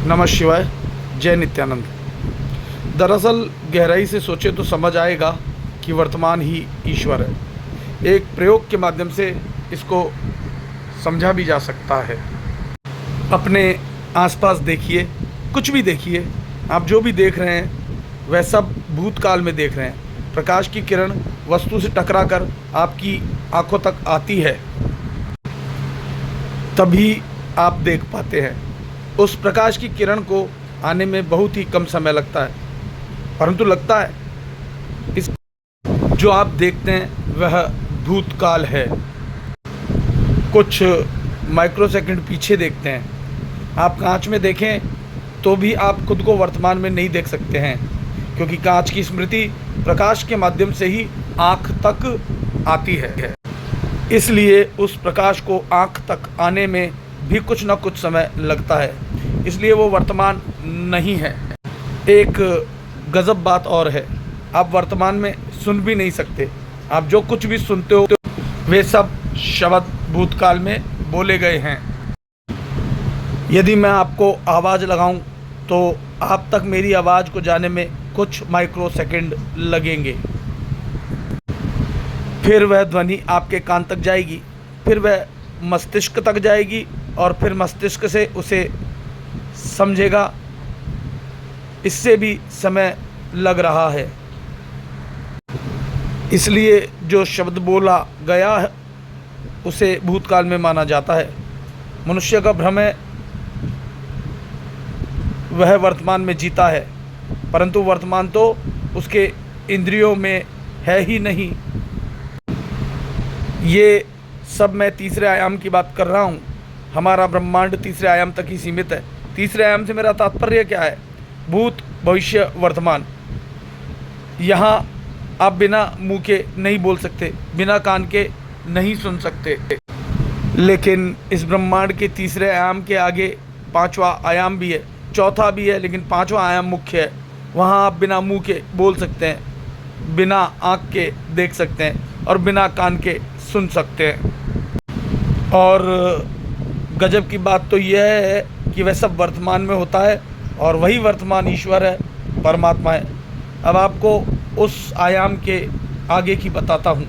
नमः शिवाय। जय नित्यानंद। दरअसल गहराई से सोचे तो समझ आएगा कि वर्तमान ही ईश्वर है। एक प्रयोग के माध्यम से इसको समझा भी जा सकता है। अपने आसपास देखिए, कुछ भी देखिए, आप जो भी देख रहे हैं वह सब भूतकाल में देख रहे हैं। प्रकाश की किरण वस्तु से टकराकर आपकी आंखों तक आती है, तभी आप देख पाते हैं। उस प्रकाश की किरण को आने में बहुत ही कम समय लगता है, परंतु लगता है इस जो आप देखते हैं वह भूतकाल है। कुछ माइक्रोसेकंड पीछे देखते हैं। आप कांच में देखें तो भी आप खुद को वर्तमान में नहीं देख सकते हैं, क्योंकि कांच की स्मृति प्रकाश के माध्यम से ही आँख तक आती है। इसलिए उस प्रकाश को आँख तक आने में भी कुछ न कुछ समय लगता है, इसलिए वो वर्तमान नहीं है। एक गजब बात और है, आप वर्तमान में सुन भी नहीं सकते। आप जो कुछ भी सुनते हो वे सब शब्द भूतकाल में बोले गए हैं। यदि मैं आपको आवाज़ लगाऊं तो आप तक मेरी आवाज़ को जाने में कुछ माइक्रोसेकंड लगेंगे। फिर वह ध्वनि आपके कान तक जाएगी, फिर वह मस्तिष्क तक जाएगी और फिर मस्तिष्क से उसे समझेगा। इससे भी समय लग रहा है। इसलिए जो शब्द बोला गया है उसे भूतकाल में माना जाता है। मनुष्य का भ्रम है, वह वर्तमान में जीता है, परंतु वर्तमान तो उसके इंद्रियों में है ही नहीं। ये सब मैं तीसरे आयाम की बात कर रहा हूँ। हमारा ब्रह्मांड तीसरे आयाम तक ही सीमित है। तीसरे आयाम से मेरा तात्पर्य क्या है? भूत, भविष्य, वर्तमान। यहाँ आप बिना मुंह के नहीं बोल सकते, बिना कान के नहीं सुन सकते, लेकिन इस ब्रह्मांड के तीसरे आयाम के आगे पांचवा आयाम भी है, चौथा भी है, लेकिन पांचवा आयाम मुख्य है। वहाँ आप बिना मुंह के बोल सकते हैं, बिना आँख के देख सकते हैं और बिना कान के सुन सकते हैं। और गजब की बात तो यह है कि वह सब वर्तमान में होता है और वही वर्तमान ईश्वर है, परमात्मा है। अब आपको उस आयाम के आगे की बताता हूँ।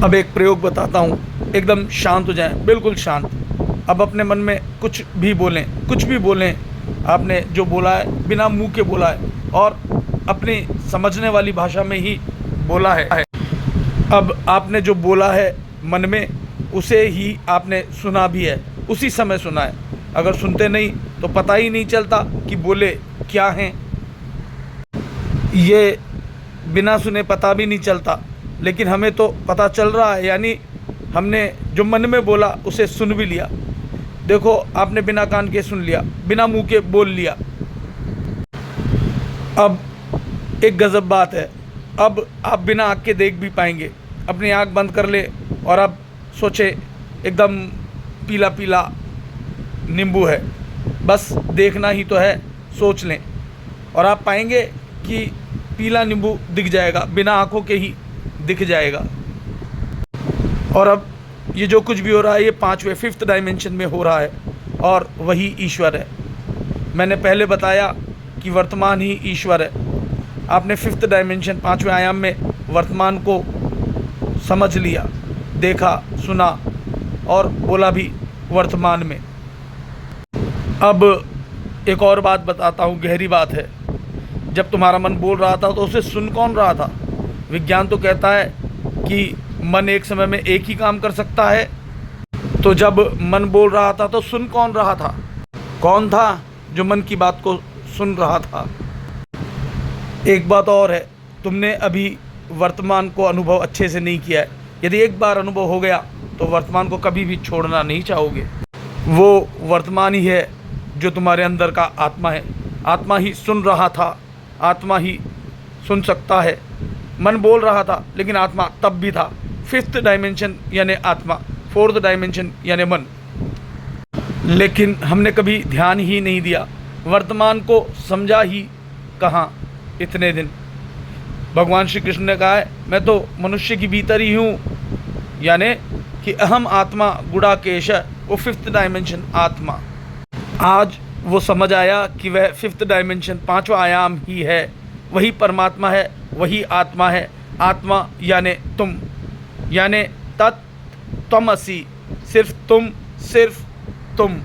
अब एक प्रयोग बताता हूँ। एकदम शांत हो जाएं, बिल्कुल शांत। अब अपने मन में कुछ भी बोलें, कुछ भी बोलें। आपने जो बोला है बिना मुंह के बोला है और अपनी समझने वाली भाषा में ही बोला है। अब आपने जो बोला है मन में, उसे ही आपने सुना भी है, उसी समय सुना है। अगर सुनते नहीं तो पता ही नहीं चलता कि बोले क्या हैं। ये बिना सुने पता भी नहीं चलता, लेकिन हमें तो पता चल रहा है, यानी हमने जो मन में बोला उसे सुन भी लिया। देखो, आपने बिना कान के सुन लिया, बिना मुंह के बोल लिया। अब एक गजब बात है, अब आप बिना आँख के देख भी पाएंगे। अपनी आँख बंद कर ले और अब सोचे एकदम पीला पीला नींबू है, बस देखना ही तो है, सोच लें और आप पाएंगे कि पीला नींबू दिख जाएगा, बिना आँखों के ही दिख जाएगा। और अब ये जो कुछ भी हो रहा है ये पांचवें, फिफ्थ डायमेंशन में हो रहा है और वही ईश्वर है। मैंने पहले बताया कि वर्तमान ही ईश्वर है। आपने फिफ्थ डायमेंशन, पांचवें आयाम में वर्तमान को समझ लिया, देखा, सुना और बोला भी वर्तमान में। अब एक और बात बताता हूँ, गहरी बात है। जब तुम्हारा मन बोल रहा था तो उसे सुन कौन रहा था? विज्ञान तो कहता है कि मन एक समय में एक ही काम कर सकता है। तो जब मन बोल रहा था तो सुन कौन रहा था? कौन था जो मन की बात को सुन रहा था? एक बात और है, तुमने अभी वर्तमान को अनुभव अच्छे से नहीं किया है। यदि एक बार अनुभव हो गया तो वर्तमान को कभी भी छोड़ना नहीं चाहोगे। वो वर्तमान ही है जो तुम्हारे अंदर का आत्मा है। आत्मा ही सुन रहा था, आत्मा ही सुन सकता है। मन बोल रहा था लेकिन आत्मा तब भी था। फिफ्थ डायमेंशन यानी आत्मा, फोर्थ डायमेंशन यानी मन। लेकिन हमने कभी ध्यान ही नहीं दिया, वर्तमान को समझा ही कहाँ इतने दिन। भगवान श्री कृष्ण ने कहा है, मैं तो मनुष्य की भीतर ही हूँ, यानी कि अहम आत्मा गुड़ाकेश, वो फिफ्थ डायमेंशन आत्मा। आज वो समझ आया कि वह फिफ्थ डायमेंशन, पांचवा आयाम ही है, वही परमात्मा है, वही आत्मा है। आत्मा यानी तुम, यानी तत् त्वमसि, सिर्फ तुम, सिर्फ तुम।